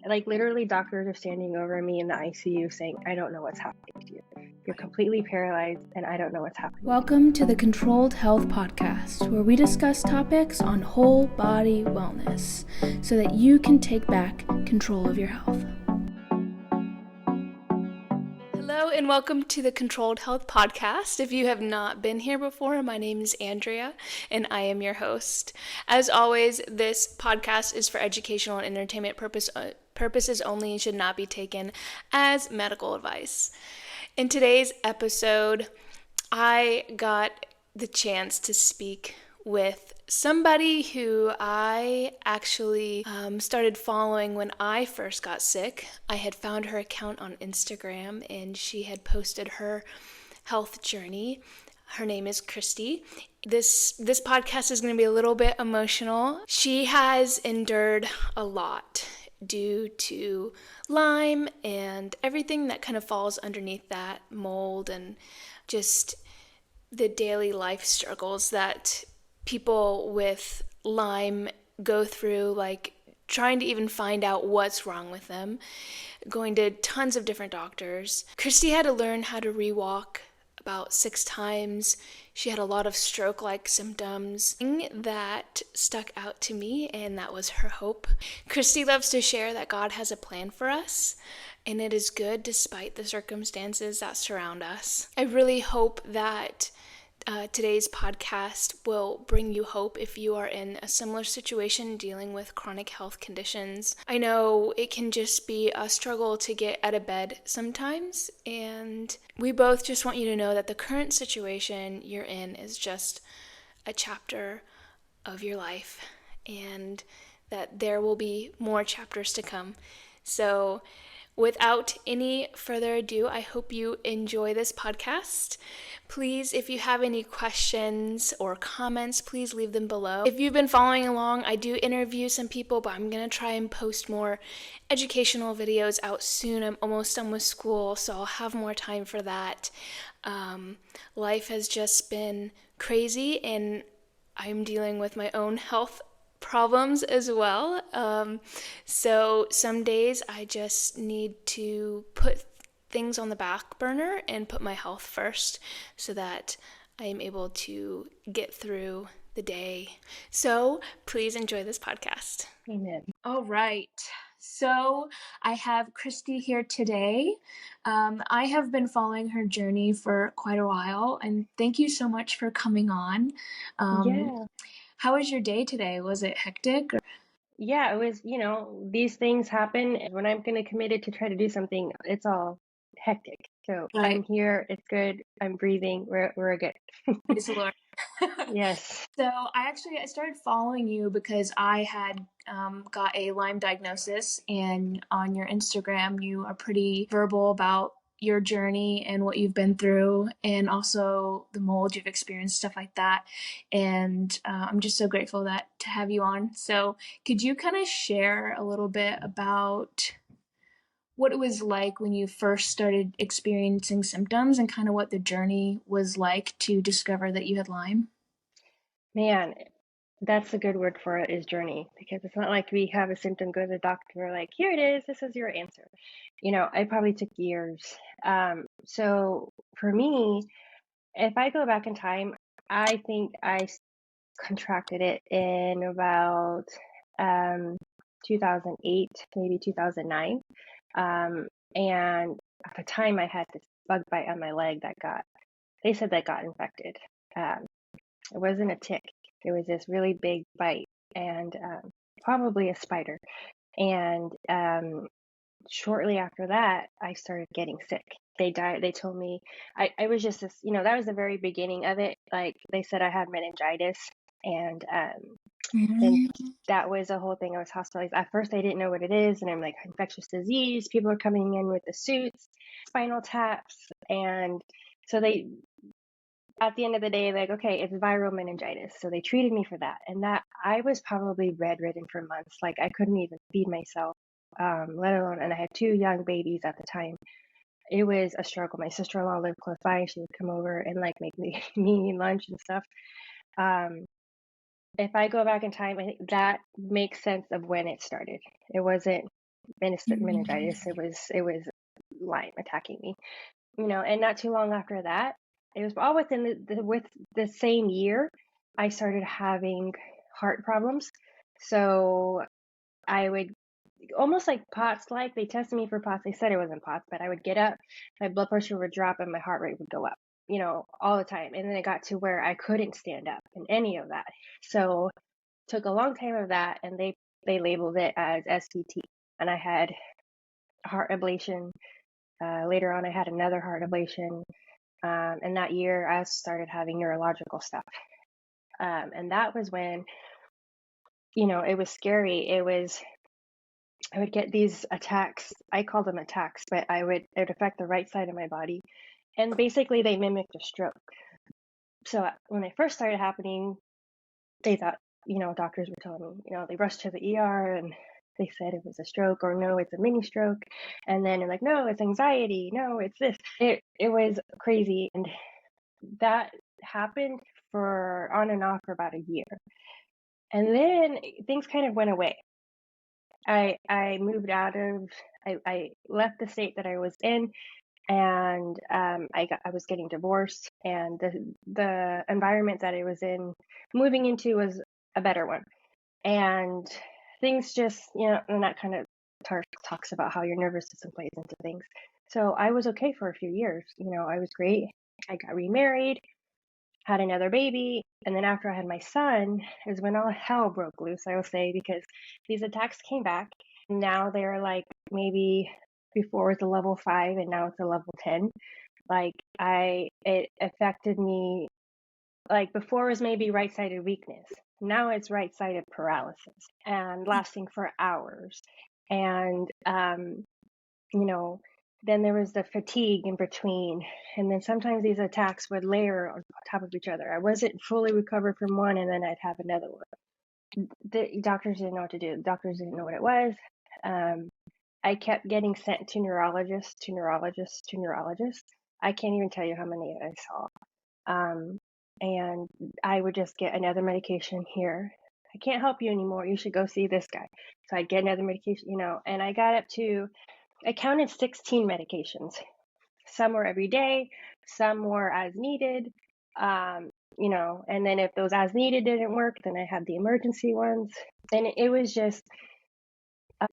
Like literally doctors are standing over me in the ICU saying, I don't know what's happening to you. You're completely paralyzed and I don't know what's happening. Welcome to the Controlled Health Podcast, where we discuss topics on whole body wellness so that you can take back control of your health. Hello and welcome to the Controlled Health Podcast. If you have not been here before, my name is Andrea and I am your host. As always, this podcast is for educational and entertainment purposes only and should not be taken as medical advice. In today's episode, I got the chance to speak with somebody who I actually started following when I first got sick. I had found her account on Instagram and she had posted her health journey. Her name is Kristi. This podcast is going to be a little bit emotional. She has endured a lot due to Lyme and everything that kind of falls underneath that mold and just the daily life struggles that people with Lyme go through, like trying to even find out what's wrong with them, going to tons of different doctors. Kristi had to learn how to rewalk about 6 times. She had a lot of stroke-like symptoms that stuck out to me, and that was her hope. Kristi loves to share that God has a plan for us, and it is good despite the circumstances that surround us. I really hope that today's podcast will bring you hope if you are in a similar situation dealing with chronic health conditions. I know it can just be a struggle to get out of bed sometimes, and we both just want you to know that the current situation you're in is just a chapter of your life and that there will be more chapters to come. So without any further ado, I hope you enjoy this podcast. Please, if you have any questions or comments, please leave them below. If you've been following along, I do interview some people, but I'm going to try and post more educational videos out soon. I'm almost done with school, so I'll have more time for that. Life has just been crazy, and I'm dealing with my own health problems as well. So some days I just need to put things on the back burner and put my health first so that I am able to get through the day. So please enjoy this podcast. Amen. All right. So I have Kristi here today. I have been following her journey for quite a while, and thank you so much for coming on. Yeah. How was your day today? Was it hectic? Yeah, it was, these things happen. And when I'm going to commit it to try to do something, it's all hectic. So Right. I'm here. It's good. I'm breathing. We're good. Praise the Lord. Yes. So I started following you because I had got a Lyme diagnosis, and on your Instagram you are pretty verbal about your journey and what you've been through, and also the mold you've experienced, stuff like that. And I'm just so grateful to have you on. So could you kind of share a little bit about what it was like when you first started experiencing symptoms and kind of what the journey was like to discover that you had Lyme? Man, that's a good word for it, is journey, because it's not like we have a symptom, go to the doctor, like, here it is, this is your answer. I probably took years. So for me, if I go back in time, I think I contracted it in about 2008, maybe 2009. And at the time I had this bug bite on my leg they said that got infected. It wasn't a tick. It was this really big bite and probably a spider. And shortly after that, I started getting sick. They died. They told me I was just this, that was the very beginning of it. Like they said I had meningitis, and then that was a whole thing. I was hospitalized. At first, I didn't know what it is, and I'm like, infectious disease. People are coming in with the suits, spinal taps, and so at the end of the day, like, okay, it's viral meningitis. So they treated me for that. And that I was probably bedridden for months. Like I couldn't even feed myself, let alone, and I had 2 young babies at the time. It was a struggle. My sister-in-law lived close by. She would come over and like make me lunch and stuff. If I go back in time, I think that makes sense of when it started. It wasn't meningitis. It was Lyme attacking me, and not too long after that, it was all within with the same year, I started having heart problems. So I would almost like POTS, like they tested me for POTS. They said it wasn't POTS, but I would get up, my blood pressure would drop and my heart rate would go up, all the time. And then it got to where I couldn't stand up in any of that. So took a long time of that, and they labeled it as SVT. And I had heart ablation. Later on, I had another heart ablation. And that year, I started having neurological stuff. And that was when, it was scary. I would get these attacks. I call them attacks, but it would affect the right side of my body. And basically, they mimicked a stroke. So when they first started happening, they thought, doctors were telling me, they rushed to the ER and they said it was a stroke, or no, it's a mini stroke. And then they're like, no, it's anxiety. No, it's this. It was crazy. And that happened for on and off for about a year. And then things kind of went away. I moved I left the state that I was in, and I was getting divorced, and the environment that I was moving into was a better one. And things just, and that kind of talks about how your nervous system plays into things. So I was okay for a few years. I was great. I got remarried, had another baby, and then after I had my son is when all hell broke loose, I will say, because these attacks came back. Now they're like, maybe before it was a level 5 and now it's a level 10. Like it affected me. Like before it was maybe right-sided weakness. Now it's right-sided paralysis and lasting for hours. And then there was the fatigue in between. And then sometimes these attacks would layer on top of each other. I wasn't fully recovered from one, and then I'd have another one. The doctors didn't know what to do. The doctors didn't know what it was. I kept getting sent to neurologists, to neurologists, to neurologists. I can't even tell you how many I saw. And I would just get another medication here. I can't help you anymore. You should go see this guy. So I'd get another medication, and I got up to, I counted 16 medications. Some were every day, some were as needed, and then if those as needed didn't work, then I had the emergency ones. And it was just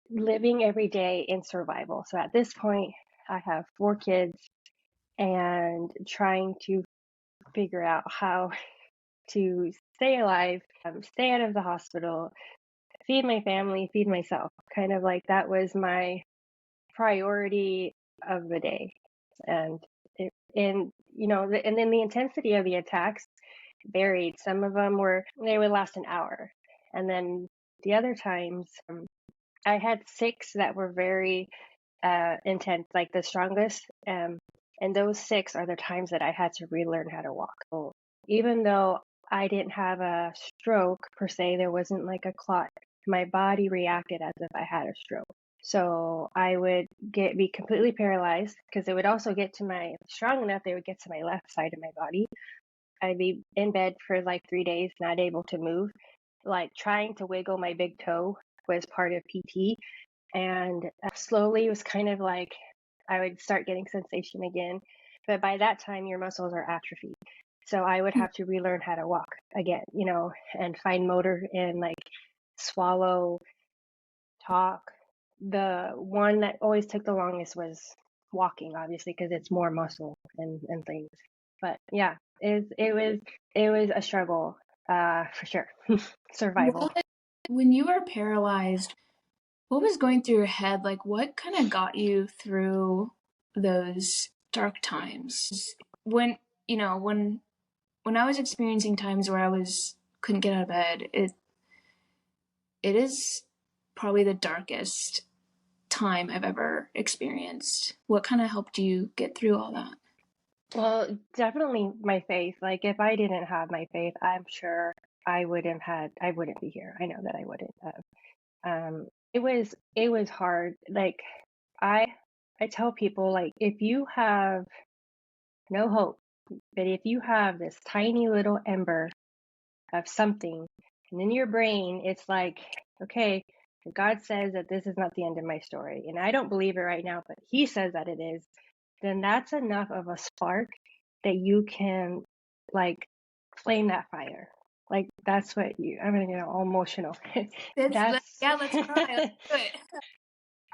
living every day in survival. So at this point, I have 4 kids and trying to figure out how to stay alive, stay out of the hospital, feed my family, feed myself. Kind of like that was my priority of the day. And and then the intensity of the attacks varied. Some of them they would last an hour, and then the other times I had 6 that were very intense, like the strongest. And those 6 are the times that I had to relearn how to walk. So even though I didn't have a stroke per se, there wasn't like a clot. My body reacted as if I had a stroke. So I would be completely paralyzed, because it would also get to strong enough, they would get to my left side of my body. I'd be in bed for like 3 days, not able to move. Like trying to wiggle my big toe was part of PT. And slowly it was kind of like I would start getting sensation again. But by that time, your muscles are atrophied. So I would have to relearn how to walk again, and find motor in like swallow, talk. The one that always took the longest was walking, obviously, because it's more muscle and things. But yeah, it was a struggle, for sure. Survival. When you were paralyzed, what was going through your head? Like, what kind of got you through those dark times? When when I was experiencing times where couldn't get out of bed, it is probably the darkest time I've ever experienced. What kind of helped you get through all that? Well, definitely my faith. Like if I didn't have my faith, I'm sure I wouldn't be here. I know that I wouldn't have. It was hard. Like I tell people, like, if you have no hope, but if you have this tiny little ember of something, and in your brain it's like, okay, God says that this is not the end of my story, and I don't believe it right now, but he says that it is, then that's enough of a spark that you can like flame that fire. Like that's what I'm gonna get all emotional. That's Let's cry. Let's do it.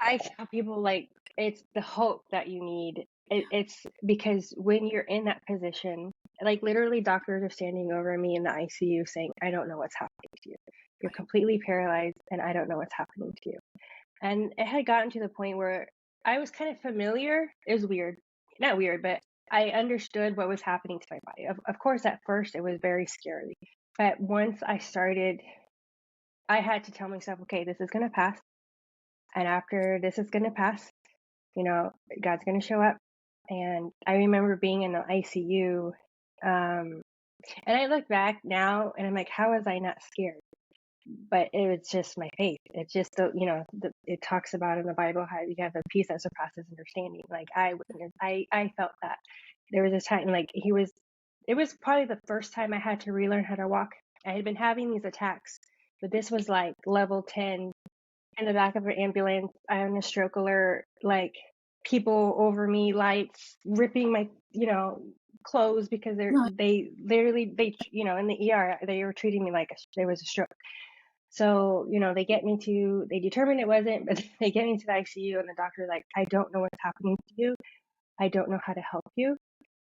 I tell people like it's the hope that you need. It's because when you're in that position, like literally doctors are standing over me in the ICU saying, I don't know what's happening to you. You're completely paralyzed and I don't know what's happening to you. And it had gotten to the point where I was kind of familiar. It was weird. Not weird, but I understood what was happening to my body. Of course, at first it was very scary. But once I started, I had to tell myself, okay, this is going to pass. And after this is going to pass, God's going to show up. And I remember being in the ICU. And I look back now and I'm like, how was I not scared? But it was just my faith. It's just, it talks about in the Bible how you have a peace that surpasses understanding. Like I felt that. There was a time like it was probably the first time I had to relearn how to walk. I had been having these attacks, but this was like level 10 in the back of an ambulance. I had a stroke alert, like people over me, lights, ripping my, clothes because they literally, in the ER, they were treating me like there was a stroke. So, they determined it wasn't, but they get me to the ICU and the doctor's like, I don't know what's happening to you. I don't know how to help you.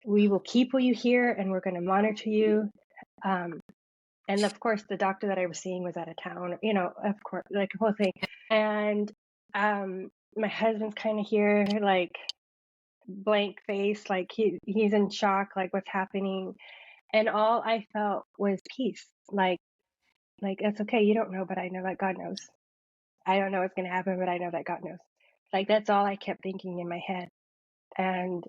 We will keep you here and we're going to monitor you. And of course, the doctor that I was seeing was out of town, of course, like the whole thing. And my husband's kind of here, like blank face, like he's in shock, like what's happening. And all I felt was peace. Like that's okay. You don't know, but I know that God knows. I don't know what's going to happen, but I know that God knows. Like that's all I kept thinking in my head. And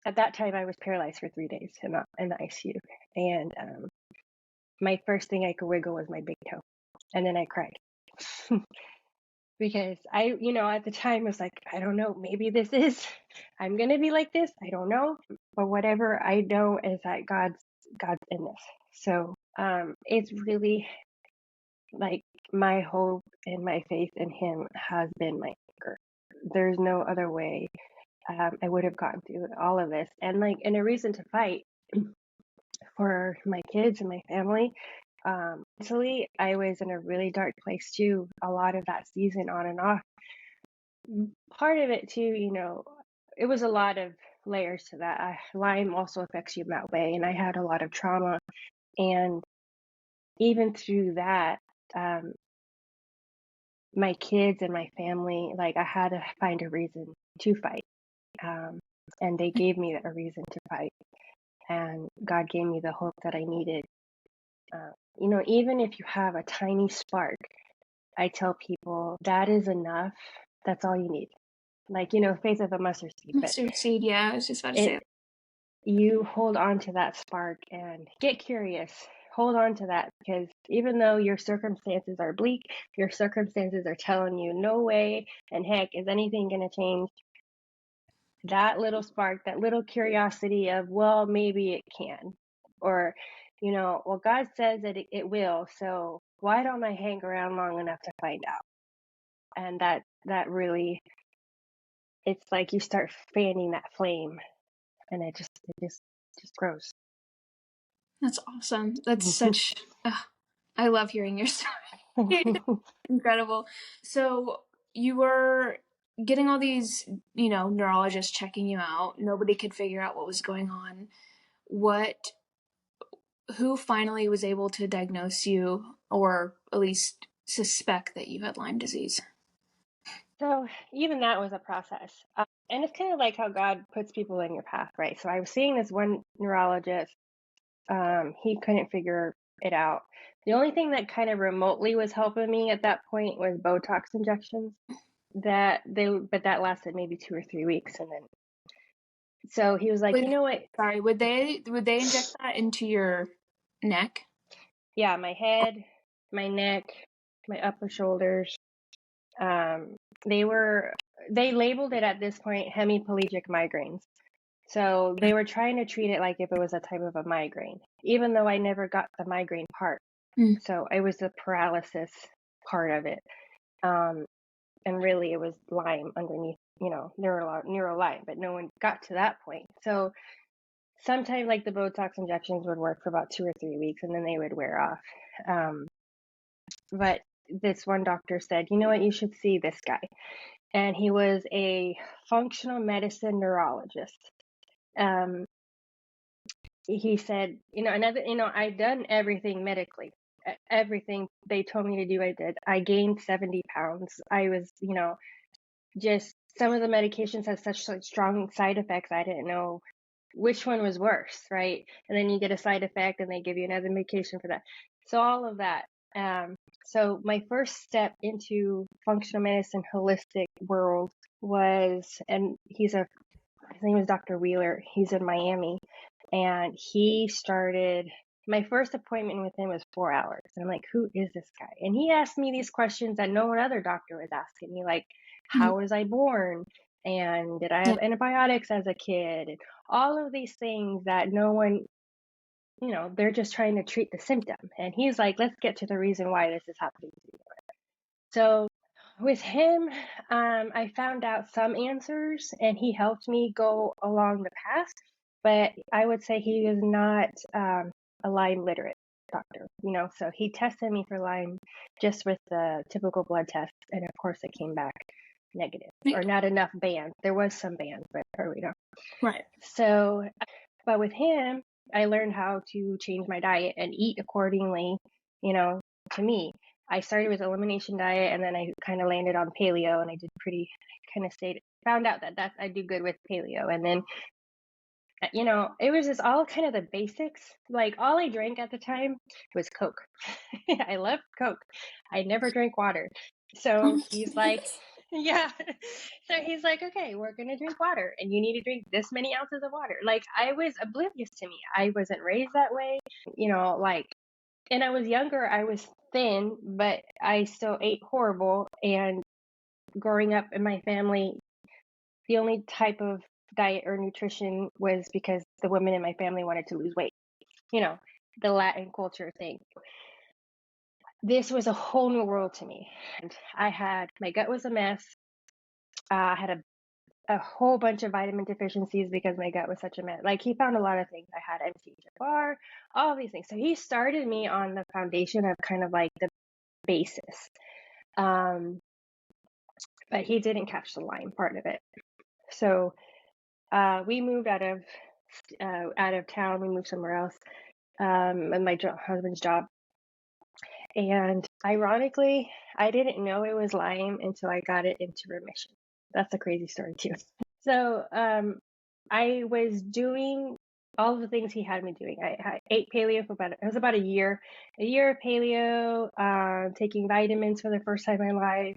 at that time, I was paralyzed for 3 days in the ICU. And my first thing I could wiggle was my big toe. And then I cried. Because I, at the time was like, I don't know, maybe I'm going to be like this. I don't know. But whatever I know is that God's in this. So it's really like my hope and my faith in him has been my anchor. There's no other way I would have gotten through all of this. And a reason to fight for my kids and my family. Mentally, I was in a really dark place too, a lot of that season on and off. Part of it too, it was a lot of layers to that. Lyme also affects you in that way, and I had a lot of trauma. And even through that, my kids and my family, like I had to find a reason to fight. And they gave me a reason to fight. And God gave me the hope that I needed. Even if you have a tiny spark, I tell people that is enough. That's all you need. Like, faith of a mustard seed. Mustard seed, yeah, I was just about to say that. You hold on to that spark and get curious. Hold on to that, because even though your circumstances are bleak, your circumstances are telling you no way and heck is anything going to change. That little spark, that little curiosity of, well, maybe it can, or, well, God says that it will. So why don't I hang around long enough to find out? And that really, it's like you start fanning that flame, and it just grows. That's awesome. That's such, I love hearing your story. Incredible. So you were getting all these, neurologists checking you out. Nobody could figure out what was going on. Who finally was able to diagnose you, or at least suspect that you had Lyme disease? So even that was a process. And it's kind of like how God puts people in your path, right? So I was seeing this one neurologist. He couldn't figure it out. The only thing that kind of remotely was helping me at that point was Botox injections. But that lasted maybe 2 or 3 weeks, and then so he was like, you know what? Sorry, would they inject that into your neck? Yeah, my head, my neck, my upper shoulders. They labeled it at this point hemiplegic migraines. So they were trying to treat it like if it was a type of a migraine, even though I never got the migraine part. So it was the paralysis part of it. And really it was Lyme underneath, neuro Lyme, but no one got to that point. So sometimes like the Botox injections would work for about 2 or 3 weeks and then they would wear off. But this one doctor said, you know what, you should see this guy. And he was a functional medicine neurologist. He said, I'd done everything medically. Everything they told me to do, I did. I gained 70 pounds. I was, just some of the medications had such strong side effects. I didn't know which one was worse, right? And then you get a side effect and they give you another medication for that. So all of that. So my first step into functional medicine holistic world was, and his name is Dr. Wheeler. He's in Miami, and he started. My first appointment with him was 4 hours. And I'm like, who is this guy? And he asked me these questions that no one other doctor was asking me, like, how was I born? And did I have antibiotics as a kid? And all of these things that no one, they're just trying to treat the symptom. And he's like, let's get to the reason why this is happening to you. So with him, I found out some answers and he helped me go along the path, but I would say he is not a Lyme literate doctor, so he tested me for Lyme just with the typical blood test. And of course it came back negative or not enough bands. There was some bands, but Right. So, but with him, I learned how to change my diet and eat accordingly, to me. I started with elimination diet and then I kind of landed on paleo and I did found out that I do good with paleo. And then, it was just all kind of the basics. Like all I drank at the time was Coke. I loved Coke. I never drank water. So he's like, yeah. So he's like, okay, we're going to drink water and you need to drink this many ounces of water. Like I was oblivious to me. I wasn't raised that way, and I was younger, I was thin, but I still ate horrible. And growing up in my family, the only type of diet or nutrition was because the women in my family wanted to lose weight, the Latin culture thing. This was a whole new world to me. And my gut was a mess. I had a whole bunch of vitamin deficiencies because my gut was such a mess. Like he found a lot of things. I had MTHFR, all these things. So he started me on the foundation of kind of like the basis. But he didn't catch the Lyme part of it. So we moved out of town. We moved somewhere else, and my husband's job. And ironically, I didn't know it was Lyme until I got it into remission. That's a crazy story too. So I was doing all the things he had me doing. I ate paleo for about a year of paleo, taking vitamins for the first time in my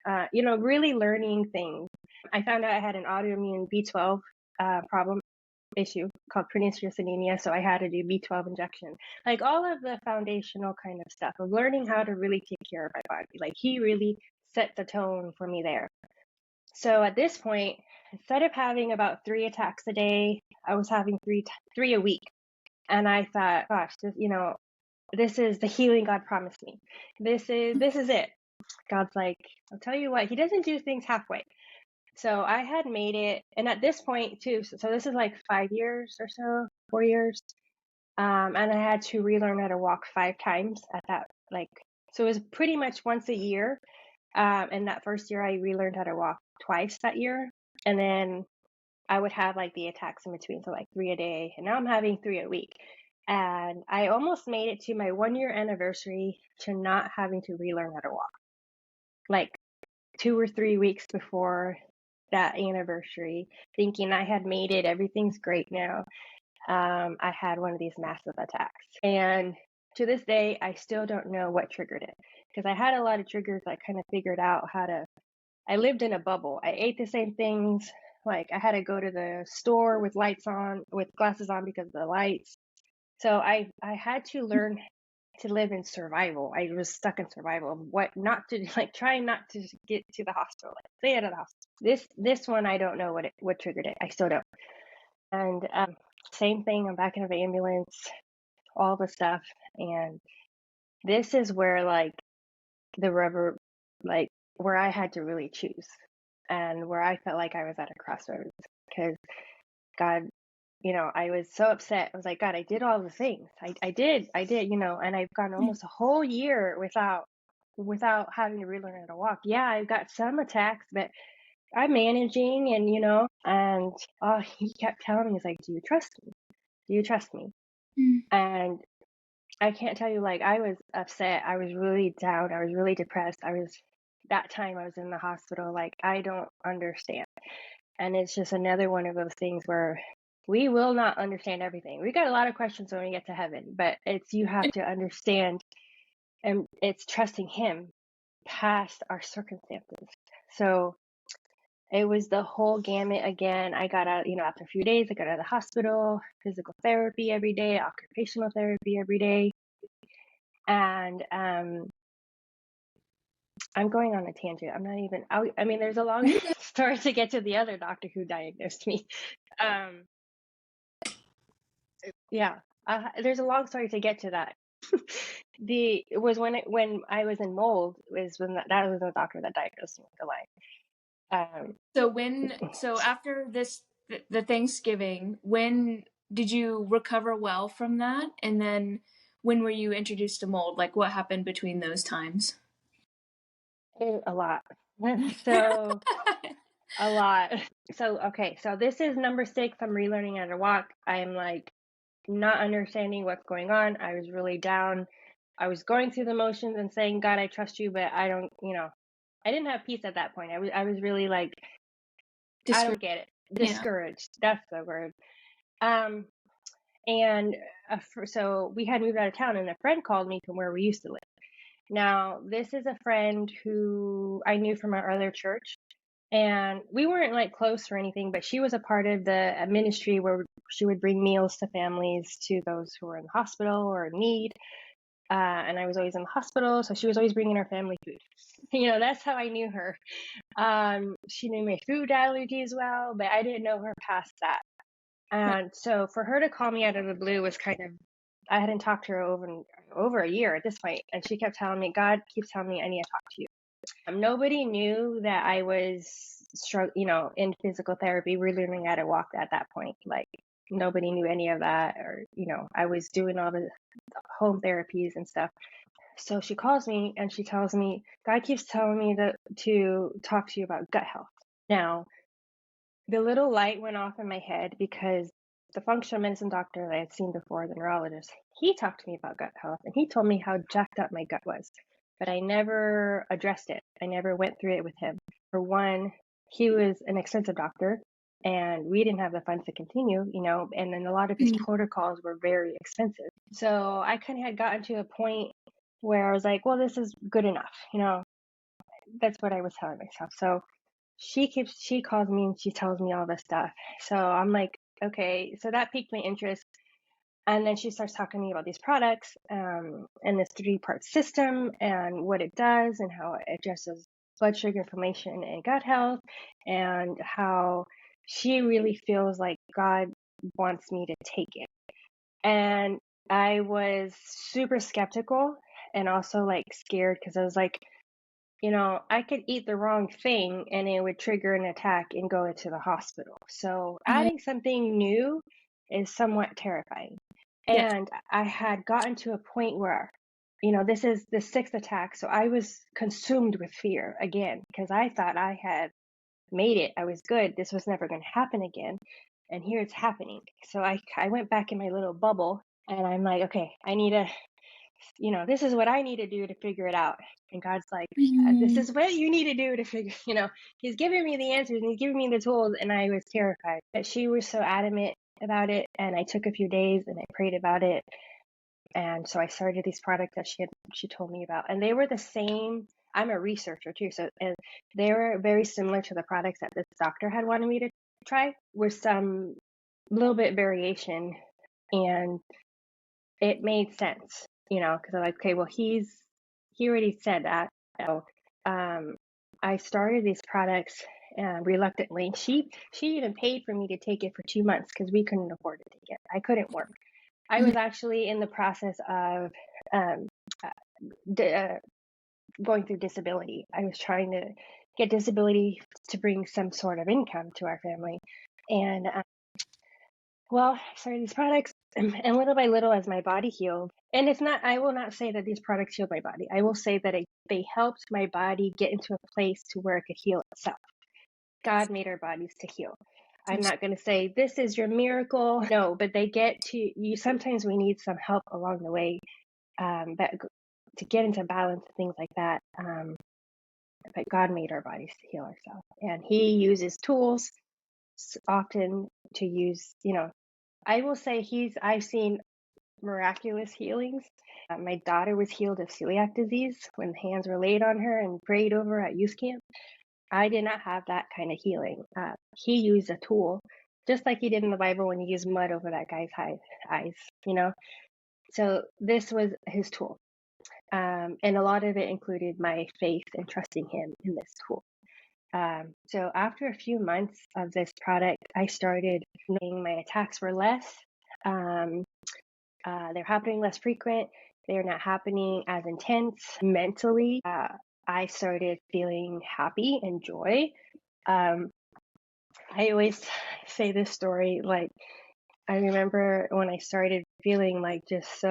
life, really learning things. I found out I had an autoimmune B12 problem issue called pernicious anemia, so I had to do B12 injection. Like all of the foundational kind of stuff of learning how to really take care of my body. Like he really set the tone for me there. So at this point, instead of having about 3 attacks a day, I was having three a week. And I thought, gosh, this is the healing God promised me. This is it. God's like, I'll tell you what, he doesn't do things halfway. So I had made it. And at this point too, so this is like 5 years or so, 4 years. And I had to relearn how to walk 5 times at that, so it was pretty much once a year. And that first year I relearned how to walk twice that year. And then I would have like the attacks in between. So like 3 a day. And now I'm having 3 a week. And I almost made it to my 1-year anniversary to not having to relearn how to walk. Like 2 or 3 weeks before that anniversary, thinking I had made it, everything's great now. I had one of these massive attacks. And to this day, I still don't know what triggered it because I had a lot of triggers. I kind of figured out I lived in a bubble. I ate the same things. Like I had to go to the store with lights on, with glasses on because of the lights. So I had to learn to live in survival. I was stuck in survival of what not to, like trying not to get to the hospital, like stay out of the hospital. This one, I don't know what triggered it. I still don't. And same thing, I'm back in the ambulance, all the stuff. And this is where like the rubber, like where I had to really choose, and where I felt like I was at a crossroads, because God, I was so upset. I was like, God, I did all the things. I did, and I've gone almost a whole year without having to relearn how to walk. Yeah, I've got some attacks, but I'm managing, and he kept telling me, he's like, do you trust me? Do you trust me? Mm. And I can't tell you, like, I was upset. I was really down. I was really depressed. That time I was in the hospital, like, I don't understand. And it's just another one of those things where we will not understand everything. We got a lot of questions when we get to heaven, but you have to understand, and it's trusting him past our circumstances. So it was the whole gamut again. I got out, after a few days, I got out of the hospital, physical therapy every day, occupational therapy every day. And I'm going on a tangent. I'm not even, I mean, there's a long story to get to the other doctor who diagnosed me. Yeah, there's a long story to get to that. It was when I was in mold, was when that was the doctor that diagnosed me with the Lyme. So after the Thanksgiving, when did you recover well from that? And then when were you introduced to mold? Like what happened between those times? A lot. So a lot. So okay, so this is number 6. I'm relearning how to walk. I'm like not understanding what's going on. I was really down. I was going through the motions and saying, God, I trust you, but I don't, I didn't have peace at that point. I was really like, I don't get it. Discouraged. That's the word. And so we had moved out of town, and a friend called me from where we used to live. Now, this is a friend who I knew from our other church, and we weren't like close or anything, but she was a part of the ministry where she would bring meals to families, to those who were in the hospital or in need. And I was always in the hospital, so she was always bringing her family food. That's how I knew her. She knew my food allergies well, but I didn't know her past that. And so for her to call me out of the blue was kind of, I hadn't talked to her over a year at this point, and she kept telling me, God keeps telling me I need to talk to you. Nobody knew that I was in physical therapy, relearning how to walk at that point. Like nobody knew any of that, or I was doing all the home therapies and stuff. So she calls me and she tells me, God keeps telling me to talk to you about gut health. Now, the little light went off in my head, because the functional medicine doctor that I had seen before, the neurologist, he talked to me about gut health, and he told me how jacked up my gut was. But I never addressed it. I never went through it with him. For one, he was an expensive doctor, and we didn't have the funds to continue, and then a lot of his protocols were very expensive. So I kind of had gotten to a point where I was like, well, this is good enough. That's what I was telling myself. So she calls me and she tells me all this stuff. So I'm like, okay, so that piqued my interest. And then she starts talking to me about these products, and this 3-part system and what it does, and how it addresses blood sugar, inflammation, and gut health, and how she really feels like God wants me to take it. And I was super skeptical and also like scared, because I was like, I could eat the wrong thing and it would trigger an attack and go into the hospital. So adding something new is somewhat terrifying. Yes. And I had gotten to a point where, this is the 6th attack. So I was consumed with fear again, because I thought I had made it. I was good. This was never going to happen again. And here it's happening. So I went back in my little bubble, and I'm like, okay, I need to, this is what I need to do to figure it out. And God's like, this is what you need to do to figure, he's giving me the answers and he's giving me the tools. And I was terrified. But she was so adamant about it. And I took a few days and I prayed about it. And so I started these products that she told me about. And they were the same. I'm a researcher too. So and they were very similar to the products that this doctor had wanted me to try, with some little bit variation. And it made sense, because I'm like, okay, well, he already said that. So I started these products reluctantly. She even paid for me to take it for 2 months, because we couldn't afford to take it. I couldn't work. I was actually in the process of going through disability. I was trying to get disability to bring some sort of income to our family. And well, I started these products, and little by little, as my body healed, and it's not, I will not say that these products healed my body. I will say that they helped my body get into a place to where it could heal itself. God made our bodies to heal. I'm not going to say this is your miracle. No, but they get to you. Sometimes we need some help along the way, but to get into balance and things like that. But God made our bodies to heal ourselves, and He uses tools often to use. I will say I've seen miraculous healings. My daughter was healed of celiac disease when hands were laid on her and prayed over at youth camp. I did not have that kind of healing. He used a tool, just like He did in the Bible when He used mud over that guy's eyes, So this was His tool. And a lot of it included my faith and trusting Him in this tool. So after a few months of this product, I started knowing my attacks were less. They're happening less frequent. They're not happening as intense mentally. I started feeling happy and joy. I always say this story, like, I remember when I started feeling like just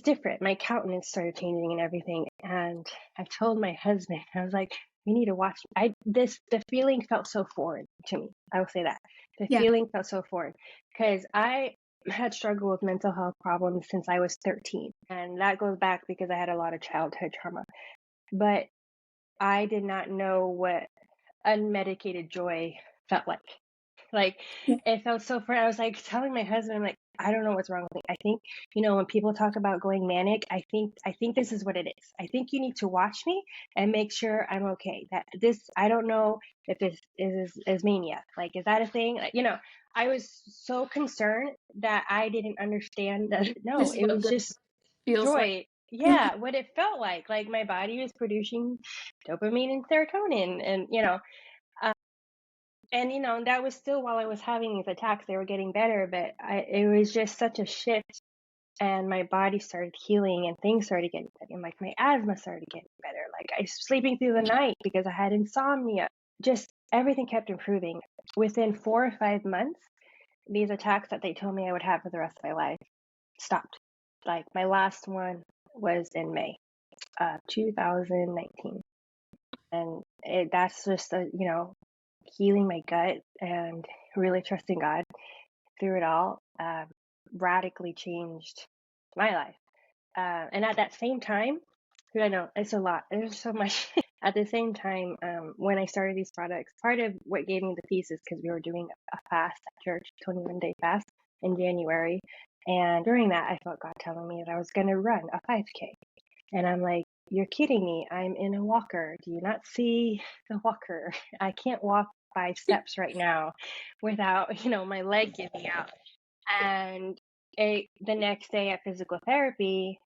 different. My countenance started changing and everything. And I told my husband, I was like, we need to watch. The feeling felt so foreign to me. I will say that. The feeling felt so foreign because I had struggled with mental health problems since I was 13. And that goes back because I had a lot of childhood trauma. But I did not know what unmedicated joy felt like. Like, it felt so foreign. I was like telling my husband, I'm like, I don't know what's wrong with me. I think, when people talk about going manic, I think this is what it is. I think you need to watch me and make sure I'm okay. I don't know if this is mania. Like, is that a thing? Like, I was so concerned that I didn't understand that. No, it was just joy. Yeah, what it felt like. Like, my body was producing dopamine and serotonin, and that was still while I was having these attacks. They were getting better, but it was just such a shift, and my body started healing, and things started getting better. And like my asthma started getting better. Like, I was sleeping through the night because I had insomnia. Just everything kept improving. Within 4 or 5 months, these attacks that they told me I would have for the rest of my life stopped. Like, my last one was in May 2019, and that's just healing my gut and really trusting God through it all radically changed my life. And at that same time, I know it's a lot. There's so much. At the same time, when I started these products, part of what gave me the peace is because we were doing a fast at church, 21-day fast in January. And during that, I felt God telling me that I was going to run a 5K. And I'm like, you're kidding me. I'm in a walker. Do you not see the walker? I can't walk 5 steps right now without, my leg giving out. And the next day at physical therapy,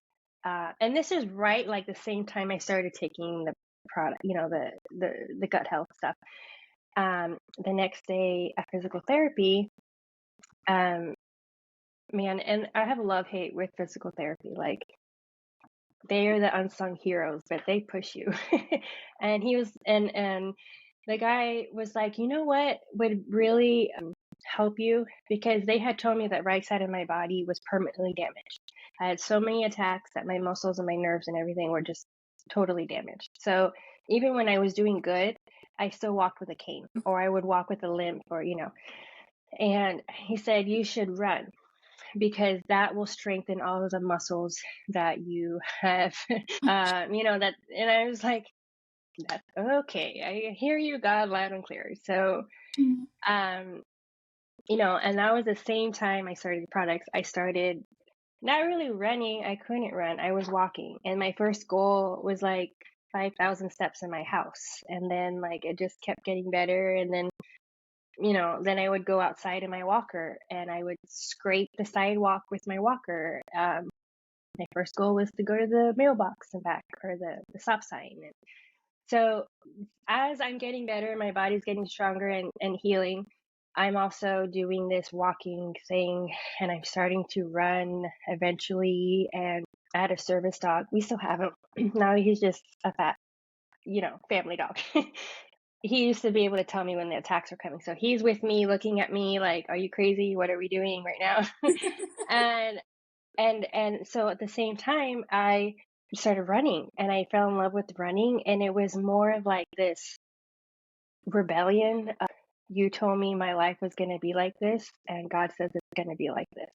and this is right like the same time I started taking the product, the gut health stuff. The next day at physical therapy, man, and I have a love-hate with physical therapy. Like, they are the unsung heroes, but they push you. And he was, and the guy was like, you know what would really help you? Because they had told me that right side of my body was permanently damaged. I had so many attacks that my muscles and my nerves and everything were just totally damaged. So even when I was doing good, I still walked with a cane, or I would walk with a limp, or, and he said, you should run, because that will strengthen all of the muscles that you have, that, and I was like, that's okay. I hear you, God, loud and clear. So, and that was the same time I started the products. I started not really running. I couldn't run. I was walking. And my first goal was like 5,000 steps in my house. And then like it just kept getting better. And then, then I would go outside in my walker and I would scrape the sidewalk with my walker. My first goal was to go to the mailbox and back, or the stop sign. And so as I'm getting better, my body's getting stronger and healing, I'm also doing this walking thing, and I'm starting to run eventually. And I had a service dog. We still have him. Now he's just a fat, family dog. He used to be able to tell me when the attacks are coming. So he's with me looking at me like, are you crazy? What are we doing right now? And so at the same time, I started running and I fell in love with running. And it was more of like this rebellion. You told me my life was going to be like this, and God says it's going to be like this.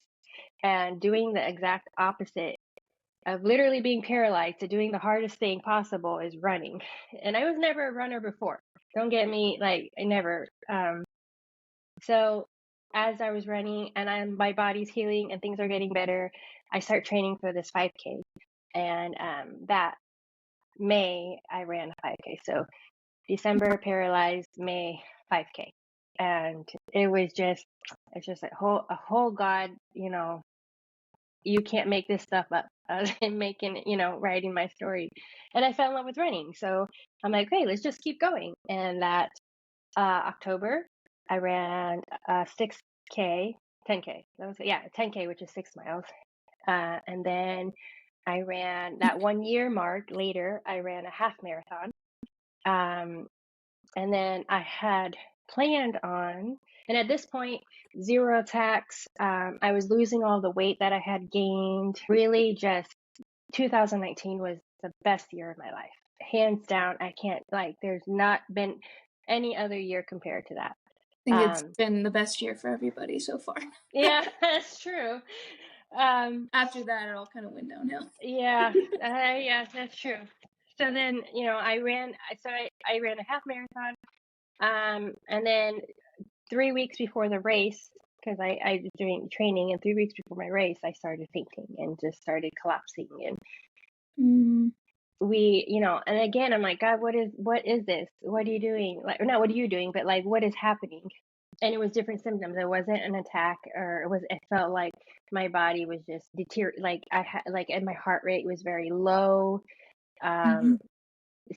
And doing the exact opposite of literally being paralyzed to doing the hardest thing possible is running. And I was never a runner before. Don't get me, like, I never. So as I was running and my body's healing and things are getting better, I start training for this 5K. And that May, I ran a 5K. So December paralyzed, May 5K. And it's just a whole God, you can't make this stuff up. I'm making, writing my story. And I fell in love with running. So I'm like, hey, let's just keep going. And that October, I ran 6K, 10K. 10K, which is 6 miles. And then I ran that 1 year mark later, I ran a half marathon. And then I had planned on, and at this point, 0 attacks. I was losing all the weight that I had gained. Really, just 2019 was the best year of my life. Hands down, I can't, there's not been any other year compared to that. I think it's been the best year for everybody so far. Yeah, that's true. After that, it all kind of went downhill. Yeah, that's true. So then, I ran a half marathon. And then 3 weeks before the race, because I was doing training, and 3 weeks before my race, I started fainting and just started collapsing. And and again, I'm like, God, what is this? What are you doing? Like, not what are you doing, but like, what is happening? And it was different symptoms. It wasn't an attack, or it felt like my body was just deteriorating. And my heart rate was very low.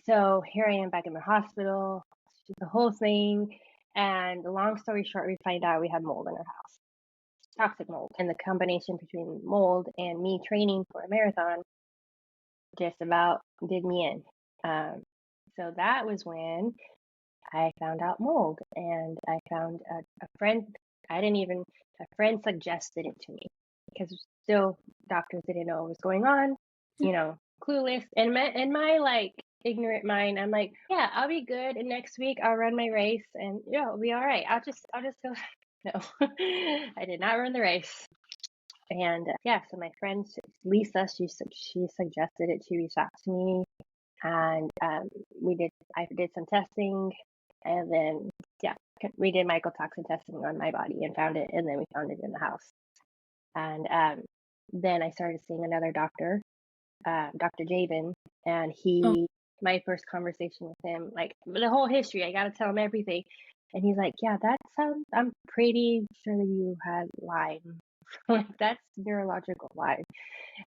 So here I am back in the hospital, the whole thing. And long story short, we find out we had mold in our house, toxic mold. And the combination between mold and me training for a marathon just about did me in. So that was when I found out mold, and I found a friend. A friend suggested it to me, because still doctors didn't know what was going on, clueless. And my like ignorant mind, I'm like, yeah, I'll be good. And next week I'll run my race, and it'll be all right. I'll just go. No, I did not run the race. And so my friend Lisa, she suggested it. She reached out to me, and I did some testing, and then we did mycotoxin testing on my body and found it, and then we found it in the house. And then I started seeing another doctor, Dr. Jabin, and my first conversation with him, like the whole history, I got to tell him everything. And he's like, yeah, I'm pretty sure that you had Lyme. Like, that's neurological Lyme.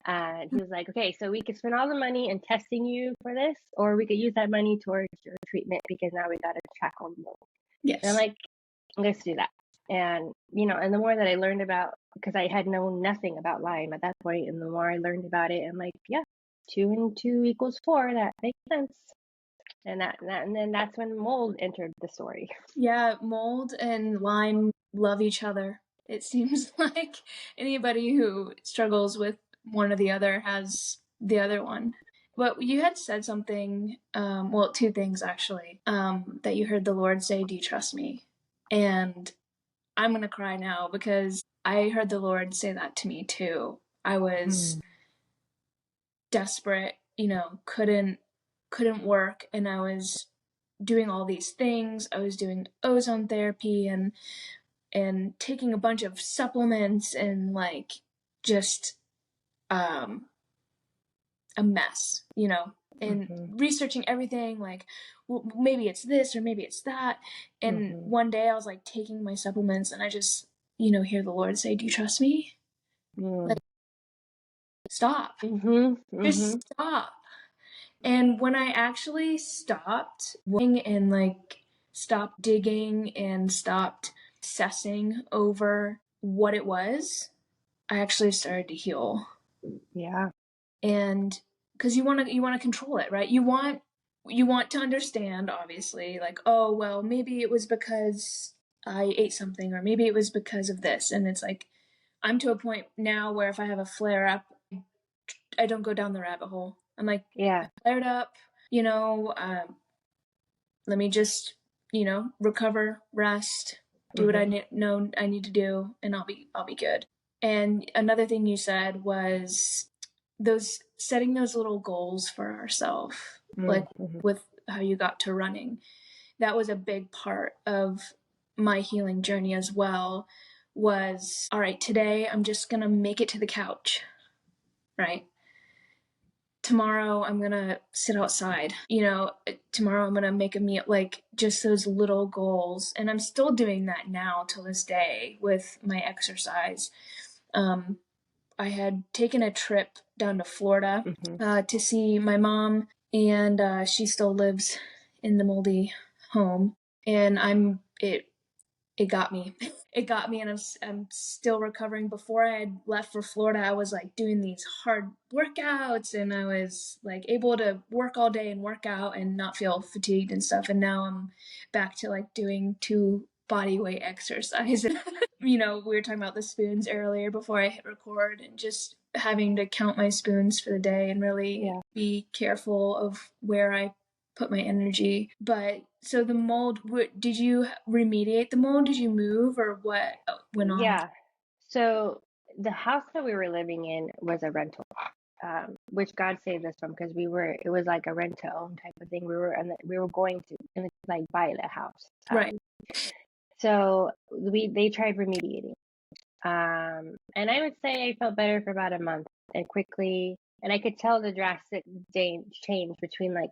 And he was like, okay, so we could spend all the money in testing you for this, or we could use that money towards your treatment, because now we got to track on mold. Yes. And I'm like, let's do that. And, and the more that I learned about, because I had known nothing about Lyme at that point, and the more I learned about it, I'm like, yeah, 2 and 2 equals 4. That makes sense. And then that's when mold entered the story. Yeah, mold and Lyme love each other. It seems like anybody who struggles with one or the other has the other one. But you had said something, 2 things actually, that you heard the Lord say, do you trust me? And I'm going to cry now, because I heard the Lord say that to me too. I was desperate, couldn't work, and I was doing all these things. I was doing ozone therapy and taking a bunch of supplements, and like just a mess, and researching everything, like, well, maybe it's this or maybe it's that. And one day I was like taking my supplements, and I just, hear the Lord say, do you trust me? Like, stop. Just stop. And when I actually stopped and like stopped digging and stopped obsessing over what it was, I actually started to heal. Yeah. And because you want to control it, right? You want to understand, obviously, like, oh, well, maybe it was because I ate something, or maybe it was because of this. And it's like, I'm to a point now where if I have a flare up, I don't go down the rabbit hole. I'm like, Yeah. I flared up, let me just, recover, rest, do what I know I need to do, and I'll be good. And another thing you said was setting those little goals for ourselves, like with how you got to running. That was a big part of my healing journey as well. Was, all right, today I'm just gonna make it to the couch, right? Tomorrow I'm gonna sit outside, tomorrow I'm gonna make a meal, like just those little goals. And I'm still doing that now till this day with my exercise. I had taken a trip down to Florida to see my mom, and she still lives in the moldy home. And it got me. It got me, and I'm still recovering. Before I had left for Florida, I was like doing these hard workouts, and I was like able to work all day and work out and not feel fatigued and stuff. And now I'm back to like doing 2 body weight exercises. We were talking about the spoons earlier before I hit record, and just having to count my spoons for the day and really be careful of where I put my energy. But so the mold, did you remediate the mold? Did you move, or what went on? Yeah. So the house that we were living in was a rental, which God saved us from, because it was like a rent to own type of thing. We were going to like buy the house. Right. So they tried remediating. And I would say I felt better for about a month, and quickly, and I could tell the drastic change between, like,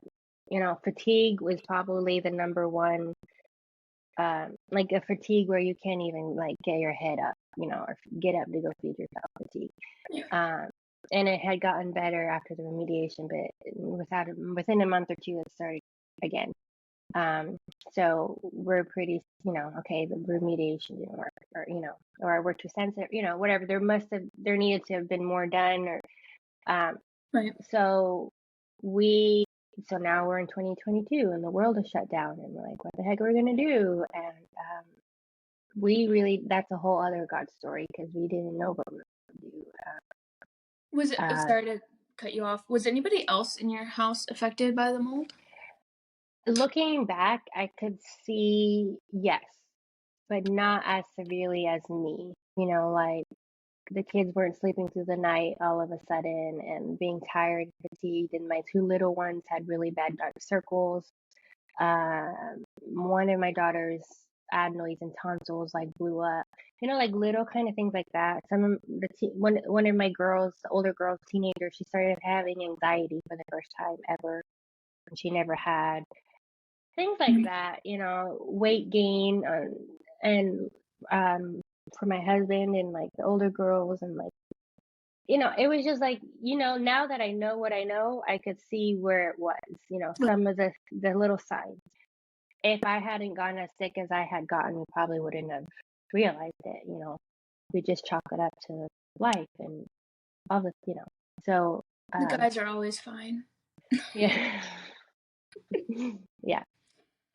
fatigue was probably the number one, like a fatigue where you can't even like get your head up, or get up to go feed yourself fatigue. And it had gotten better after the remediation, but within a month or two, it started again. So we're pretty, okay, the remediation didn't work, or we're too sensitive, whatever. There needed to have been more done, or, Right. so now we're in 2022 and the world is shut down, and we're like, what the heck are we going to do? And that's a whole other God story, because we didn't know what we were going to do. Was it, sorry to cut you off, was anybody else in your house affected by the mold? Looking back, I could see, yes, but not as severely as me. Like the kids weren't sleeping through the night all of a sudden, and being tired and fatigued, and my 2 little ones had really bad dark circles. One of my daughter's adenoids and tonsils like blew up. Like little kind of things like that. One of my girls, the older girls, teenager, she started having anxiety for the first time ever, and she never had. Things like that, weight gain, and for my husband, and like the older girls, and like, it was just like, now that I know what I know, I could see where it was, some of the little signs. If I hadn't gotten as sick as I had gotten, we probably wouldn't have realized it. We just chalk it up to life and all the, so. The guys are always fine. Yeah. Yeah.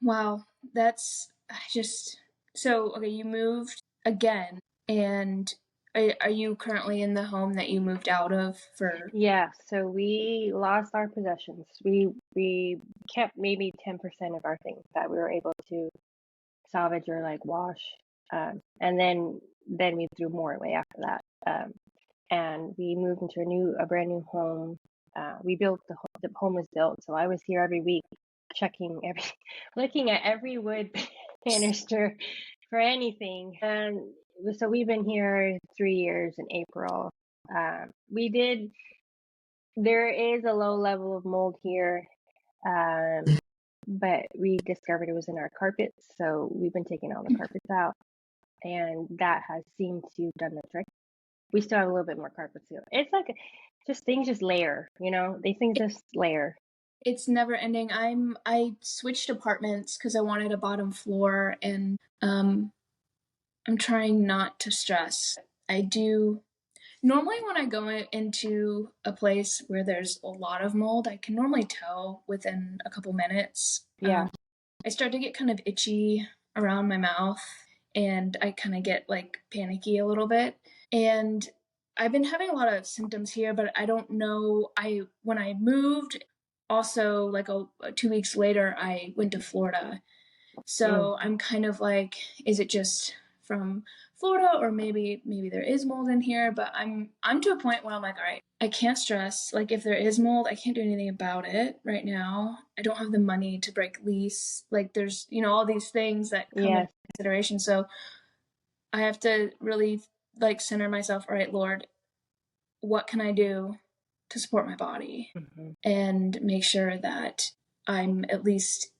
Wow. So, okay, you moved again, and are you currently in the home that you moved out of for? Yeah, so we lost our possessions. We kept maybe 10% of our things that we were able to salvage or like wash. And then we threw more away after that. And we moved into a brand new home. We built the home was built, so I was here every week looking at every wood canister for anything. And so we've been here 3 years in April. There is a low level of mold here, but we discovered it was in our carpets, so we've been taking all the carpets out, and that has seemed to have done the trick. We still have a little bit more carpets here. It's like things just layer, these things just layer. It's never ending. I switched apartments because I wanted a bottom floor, and I'm trying not to stress. I do. Normally when I go into a place where there's a lot of mold, I can normally tell within a couple minutes. Yeah. I start to get kind of itchy around my mouth, and I kind of get like panicky a little bit. And I've been having a lot of symptoms here, but I don't know. When I moved, also like 2 weeks later, I went to Florida. So I'm kind of like, is it just from Florida, or maybe there is mold in here? But I'm to a point where I'm like, all right, I can't stress. Like, if there is mold, I can't do anything about it right now. I don't have the money to break lease. Like, there's all these things that come into consideration. So I have to really like center myself. All right, Lord, what can I do to support my body and make sure that I'm at least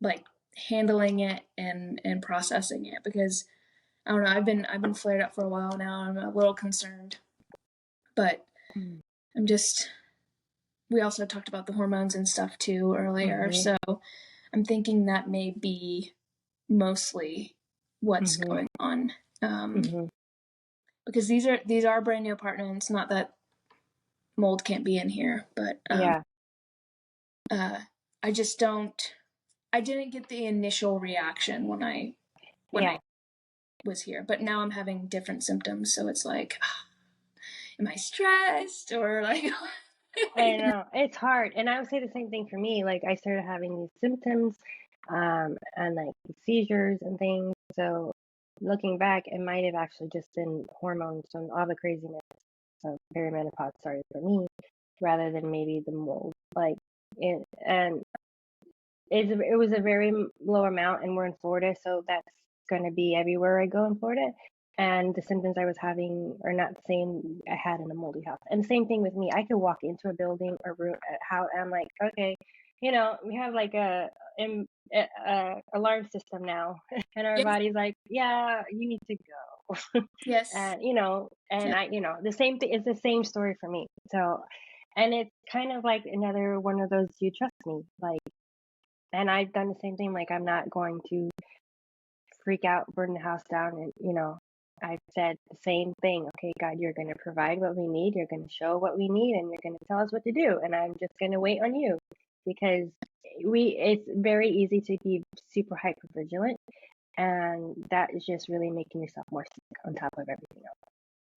like handling it and processing it? Because I don't know, I've been flared up for a while now. I'm a little concerned, but I'm just. We also talked about the hormones and stuff too earlier, so I'm thinking that may be mostly what's going on. Because these are brand new apartments. Not that mold can't be in here, but I just don't. I didn't get the initial reaction when I was here, but now I'm having different symptoms. So it's like, am I stressed or like? I know it's hard, and I would say the same thing for me. Like I started having these symptoms, and like seizures and things. So looking back, it might have actually just been hormones and all the craziness of perimenopause started for me, rather than maybe the mold. Like and it was a very low amount, and we're in Florida, so that's going to be everywhere I go in Florida. And the symptoms I was having are not the same I had in a moldy house. And the same thing with me. I could walk into a building or room, how I'm like, okay, we have like a alarm system now, and our body's like, yeah, you need to go. Yes. And the same thing. It's the same story for me. So, and it's kind of like another one of those, you trust me, like. And I've done the same thing. Like, I'm not going to freak out, burn the house down. And, I've said the same thing. Okay, God, you're going to provide what we need. You're going to show what we need, and you're going to tell us what to do. And I'm just going to wait on you, because it's very easy to be super hyper vigilant. And that is just really making yourself more sick on top of everything else.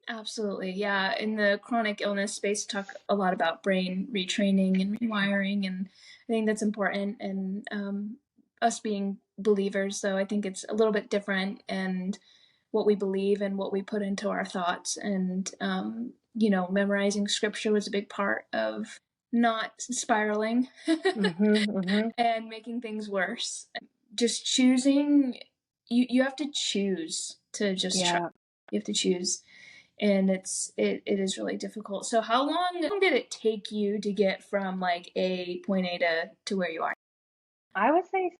Absolutely. Yeah. In the chronic illness space, talk a lot about brain retraining and rewiring. And I think that's important. And us being believers, though, I think it's a little bit different, and what we believe and what we put into our thoughts. And, memorizing scripture was a big part of not spiraling and making things worse. Just choosing, you have to choose to just try. You have to choose. And it is really difficult. So how long did it take you to get from like point A to where you are? I would say,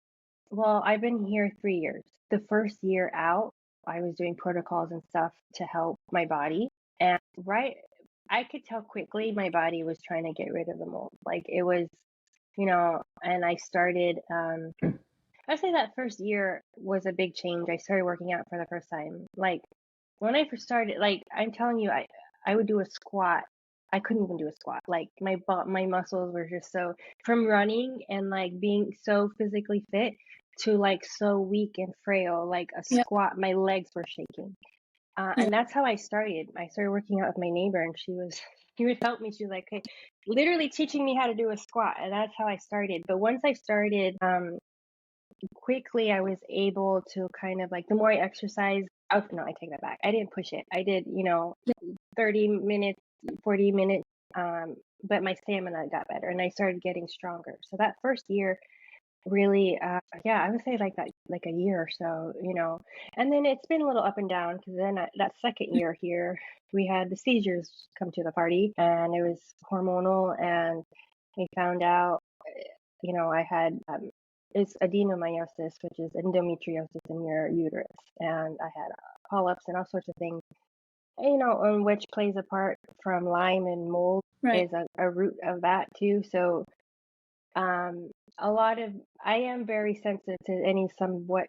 well, I've been here 3 years. The first year out, I was doing protocols and stuff to help my body. And I could tell quickly my body was trying to get rid of the mold. Like it was, and I started, I'd say that first year was a big change. I started working out for the first time. Like when I first started, like I'm telling you, I would do a squat. I couldn't even do a squat. Like my muscles were just so, from running and like being so physically fit to like so weak and frail. Like a squat, my legs were shaking. And that's how I started. I started working out with my neighbor, and she would help me. She was like, hey, literally teaching me how to do a squat, and that's how I started. But once I started, quickly I was able to kind of like, the more I exercise, no, I take that back. I didn't push it. I did, 30 minutes, 40 minutes, but my stamina got better, and I started getting stronger. So that first year really, I would say like that, like a year or so, and then it's been a little up and down, because then that second year here, we had the seizures come to the party, and it was hormonal, and we found out, I had, it's adenomyosis, which is endometriosis in your uterus, and I had polyps and all sorts of things, and which plays a part from Lyme, and mold is a root of that too. So I am very sensitive to any somewhat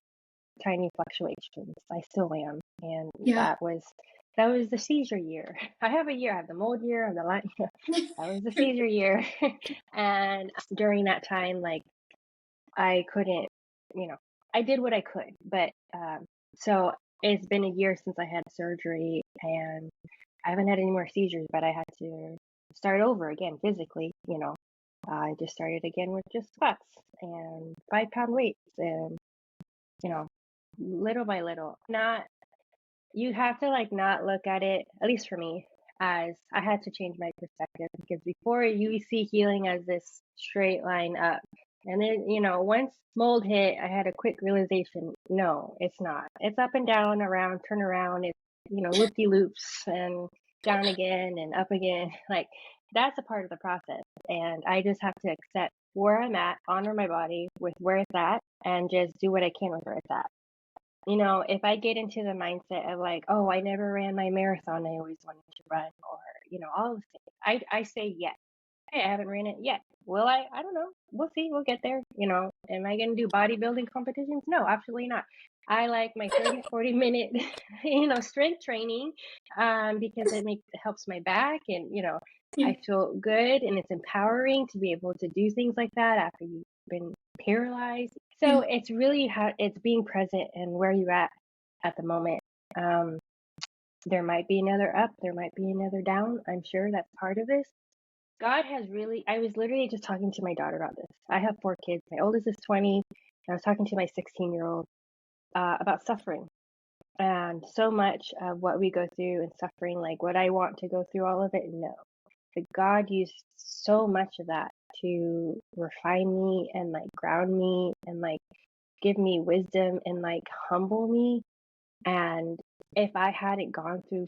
tiny fluctuations. I still am. And that was that was the seizure year. I have a year. I have the mold year. I have the Lyme. That was the seizure year. And during that time, like I couldn't, I did what I could, but so it's been a year since I had surgery, and I haven't had any more seizures, but I had to start over again physically. I just started again with just squats and 5-pound weights, and you know, little by little. Not You have to like not look at it, at least for me, as I had to change my perspective, because before you see healing as this straight line up. And then, once mold hit, I had a quick realization, no, it's not. It's up and down, around, turn around. It's, loopy loops and down again and up again. Like that's a part of the process. And I just have to accept where I'm at, honor my body with where it's at, and just do what I can with where it's at. If I get into the mindset of like, oh, I never ran my marathon, I always wanted to run, or, all of the things, I say yes. Hey, I haven't ran it yet. Will I? I don't know. We'll see. We'll get there. Am I going to do bodybuilding competitions? No, absolutely not. I like my 30-40 minute, strength training, because it helps my back, and, I feel good, and it's empowering to be able to do things like that after you've been paralyzed. So it's really it's being present and where you're at the moment. There might be another up, there might be another down. I'm sure that's part of this. God has really, I was literally just talking to my daughter about this. I have 4 kids. My oldest is 20. And I was talking to my 16-year-old about suffering, and so much of what we go through and suffering, like would I want to go through all of it? No. But God used so much of that to refine me and like ground me and like give me wisdom and like humble me. And if I hadn't gone through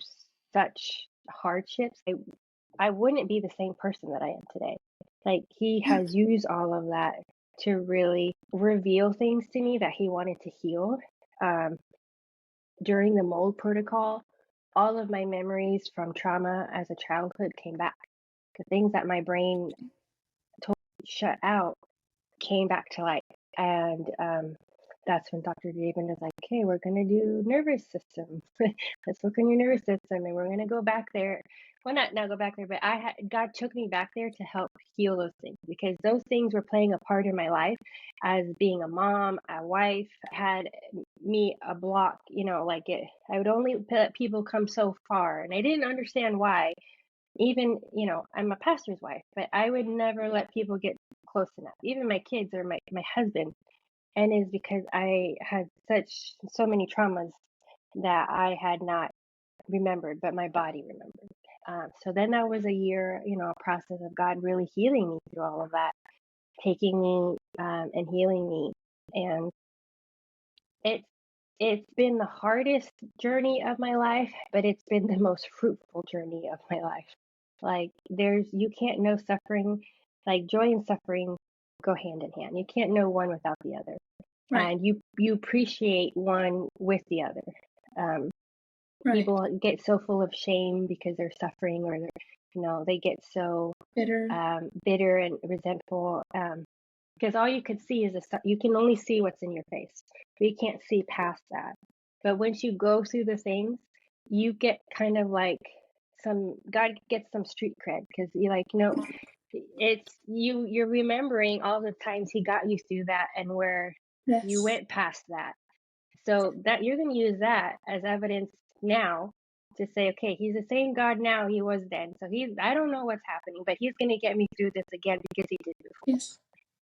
such hardships, I wouldn't be the same person that I am today. Like he has used all of that to really reveal things to me that he wanted to heal. During the mold protocol, all of my memories from trauma as a childhood came back. The things that my brain totally shut out came back to life. And that's when Dr. David is like, okay, we're going to do nervous system. Let's look on your nervous system, and we're going to go back there. Well, not go back there, but God took me back there to help heal those things, because those things were playing a part in my life as being a mom, a wife, had me a block, I would only let people come so far, and I didn't understand why. Even, I'm a pastor's wife, but I would never let people get close enough, even my kids or my husband. And it's because I had so many traumas that I had not remembered, but my body remembered. So then that was a year, a process of God really healing me through all of that, taking me and healing me. And it's been the hardest journey of my life, but it's been the most fruitful journey of my life. Like you can't know suffering, like joy and suffering go hand in hand. You can't know one without the other. Right. And you appreciate one with the other. Right. People get so full of shame because they're suffering, or they get so bitter and resentful. Because all you could see is you can only see what's in your face. You can't see past that. But once you go through the things, you get kind of like God gets some street cred, because it's you're remembering all the times he got you through that, and where you went past that. So that you're going to use that as evidence now to say, okay, he's the same God now he was then. So I don't know what's happening, but he's going to get me through this again because he did it before. Yes.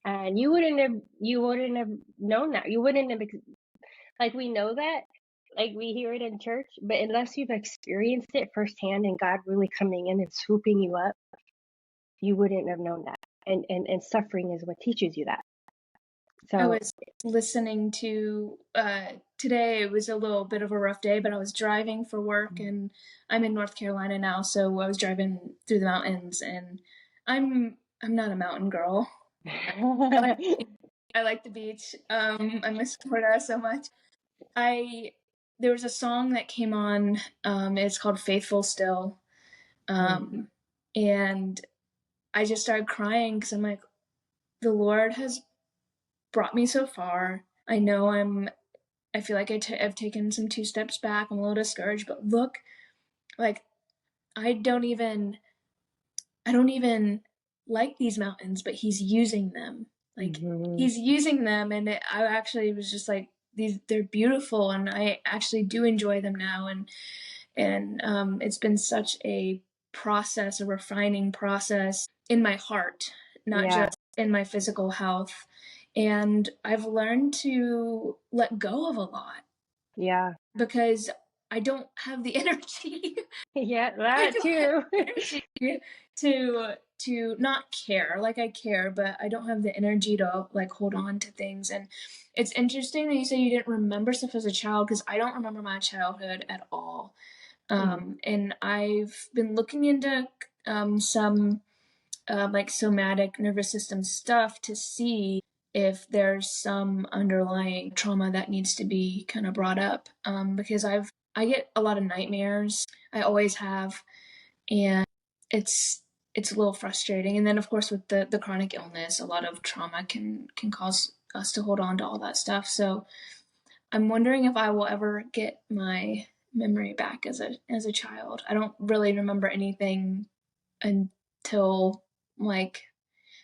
And you wouldn't have known that. You wouldn't have, like, we know that, like we hear it in church, but unless you've experienced it firsthand and God really coming in and swooping you up, you wouldn't have known that. And suffering is what teaches you that. So I was listening to today. It was a little bit of a rough day, but I was driving for work, and I'm in North Carolina now, so I was driving through the mountains, and I'm not a mountain girl. I like the beach. I miss Florida so much. There was a song that came on. It's called "Faithful Still," and I just started crying because I'm like, the Lord has brought me so far. I know I feel like I've taken some 2 steps back. I'm a little discouraged, but look like, I don't even like these mountains, but he's using them. Like, he's using them, and I actually was just like, they're beautiful, and I actually do enjoy them now. And it's been such a process, a refining process in my heart, not Yeah. just in my physical health. And I've learned to let go of a lot Yeah. because I don't have the energy. Yeah, I that don't have too. the energy to not care. Like, I care, but I don't have the energy to like hold on to things. And it's interesting that you say you didn't remember stuff as a child, because I don't remember my childhood at all. And I've been looking into some like somatic nervous system stuff to see if there's some underlying trauma that needs to be kind of brought up, because I get a lot of nightmares. I always have, and it's a little frustrating. And then of course with the chronic illness, a lot of trauma can cause us to hold on to all that stuff. So I'm wondering if I will ever get my memory back as a child. I don't really remember anything until like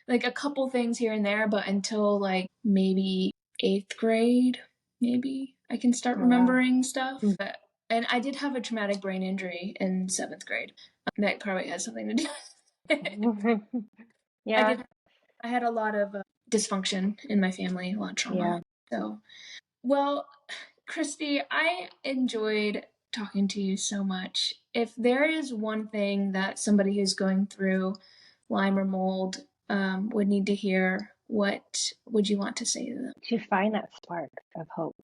a couple things here and there, but until like maybe 8th grade, maybe I can start Wow. remembering stuff. And I did have a traumatic brain injury in 7th grade. That probably has something to do. Yeah. I had a lot of dysfunction in my family, a lot of trauma. Yeah. So, well, Kristi, I enjoyed talking to you so much. If there is one thing that somebody who's going through Lyme or mold would need to hear, what would you want to say to them? To find that spark of hope,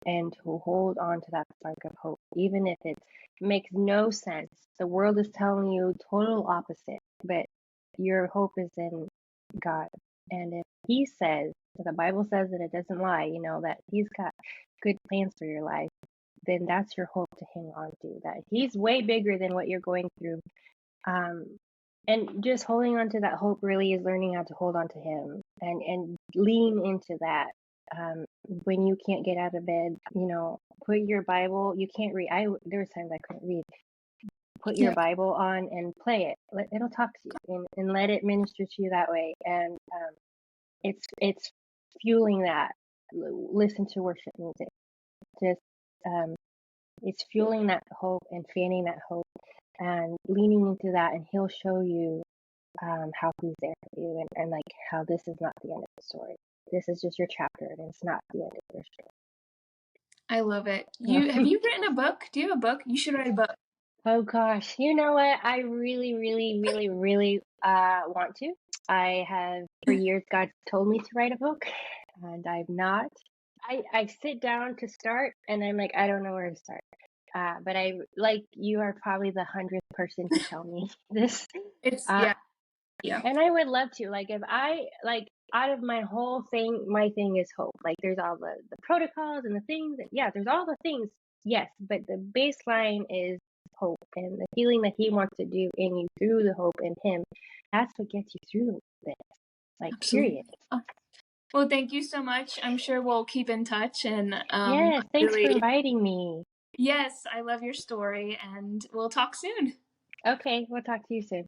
and to hold on to that spark of hope, even if it makes no sense. The world is telling you total opposite, but your hope is in God. And if He says, the Bible says that it doesn't lie, you know, that He's got good plans for your life, then that's your hope to hang on to. That He's way bigger than what you're going through. And just holding on to that hope really is learning how to hold on to Him and lean into that. When you can't get out of bed, you know, put your Bible. You can't read. There was times I couldn't read. Put your Yeah. Bible on and play it. It'll talk to you and let it minister to you that way. And it's fueling that. Listen to worship music. Just it's fueling that hope and fanning that hope and leaning into that, and He'll show you how He's there for you, and like how this is not the end of the story. This is just your chapter, and it's not the end of your story. I love it. Have you written a book? Do you have a book? You should write a book. Oh gosh, you know what? I really, really, really, really want to. I have for years God told me to write a book, and I've not. I sit down to start, and I'm like, I don't know where to start. But you are probably the 100th person to tell me this. It's yeah. And I would love to. Like, if I like out of my whole thing, my thing is hope. Like, there's all the protocols and the things. Yeah, there's all the things. Yes, but the baseline is hope and the healing that He wants to do in you through the hope in Him. That's what gets you through this. Like, Absolutely. period. Well, thank you so much. I'm sure we'll keep in touch. And Yes, thanks for inviting me. Yes, I love your story, and we'll talk soon. Okay, we'll talk to you soon.